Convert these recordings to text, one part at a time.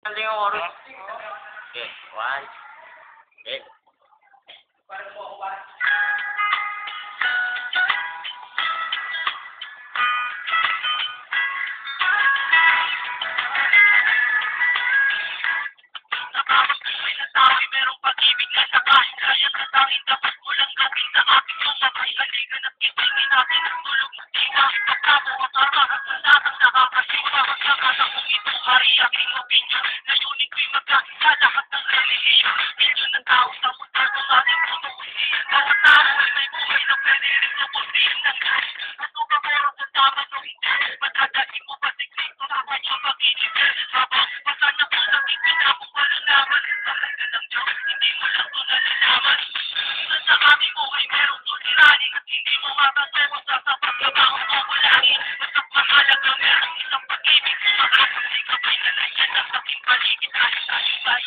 Galing yung oras. Okay, one. Okay. Nakakabuhay na tao'y merong pag-ibig na sakain. Kaya na tanging dapat mo lang gawin sa aking sumakay. Haligan at ibigin natin ang tulog. Di ka ipagkamo at arahan sa latang nakakasiwa. Magkakata kung ito hari aking opinion. Layunin ko'y magkakita lahat ng relihiyon. Milyon ng tao sa mundo ng ating tutuusin. Bawat tao ay may buhay na pwede rin tubusin ng gas. At kung kameron kung tama o hindi, madadagin mo ba siglit o dapat yung mag-inibig. Habang pasan na po nakikita kung malalaman. Bakit ka lang Diyos, hindi mo lang ito nalalaman. Sa kami ko ay merong suliranin at hindi mo matatungo sa sapat na baong kumulangin. Basta't mahalaga merong isang pag-ibig sumakasang di ka ba'y nalayan ang aking paligid ay salibay.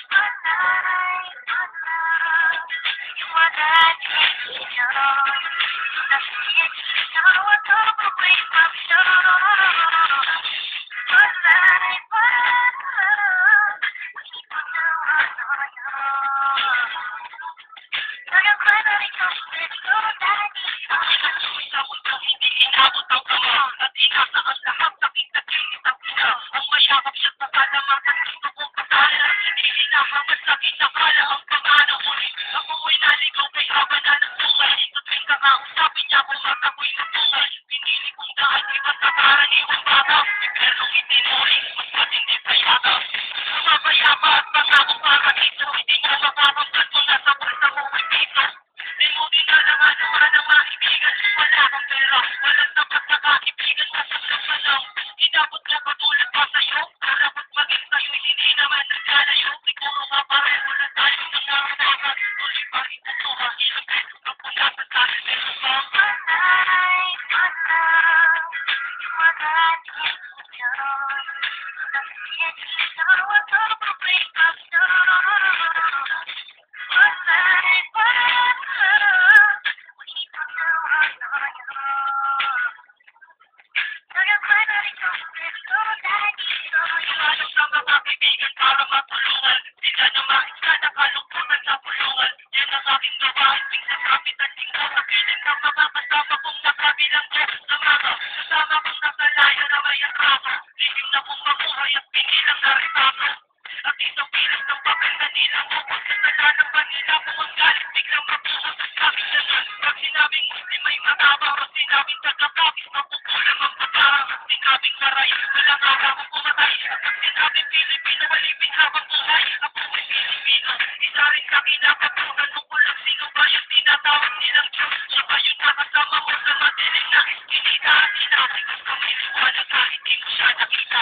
Ang mayakap siya sa kalamatan, gusto kong patalan. Hindi hinahamad sa kinakala ang pangano ulit. Ako ay naligaw kay haba na ng tungal. Ito't may kakausapin niya kung mata ko'y natungal. Pinili kong daan, iba sa karaniwang bata. Impernong itinuring, mas matindi pa yata. Sumabayama at pangako para dito. Hindi nga makakamtan mo na sa bulsa mo ay dito. Di mo dinalaman ng maibigan. Wala kang pera, walang tapat na kaibigan. Nasasap ka lang, inabot na patulad pa sa'yo. Dapat maging sa'yo'y hindi naman nagkalayo. Siguro mapareho na tayo ng naranasan. Tuloy pa rin ito, ilang beses na punasan tayo. Pero ba? Ilalog sa mga kaibigan para matulungan. Sila na maisa na kalungkutan sa pulungan. Yan ang aking gawain. Tingnan kapit at tingnan sa piling ng mga kasama kong nakabilang ko sa mga kasama kong nakalaya na may atrako. Ligim na kong makuhay at pinilang na rin ako. At isang pilang ng papel na nilang bukod sa talanang panila kung ang galit biglang mabuhos at kapit na nun. Pag sinabing Muslim ay mataba, pag sinabing tagapapis mapupulang ang patarang. Pag sinabing saray, walang araw kung pumatay. At pag sinabing Pilipino, walipin habang buhay. Ako ay Pilipino, isa rin sa kinakatunan mo ko lang sino ba yung tinatawag nilang Diyos. Siya ba yung nakasama mo sa madilim na iskinita? Sinabi ko sa may liwanag kahit di mo siya nakita.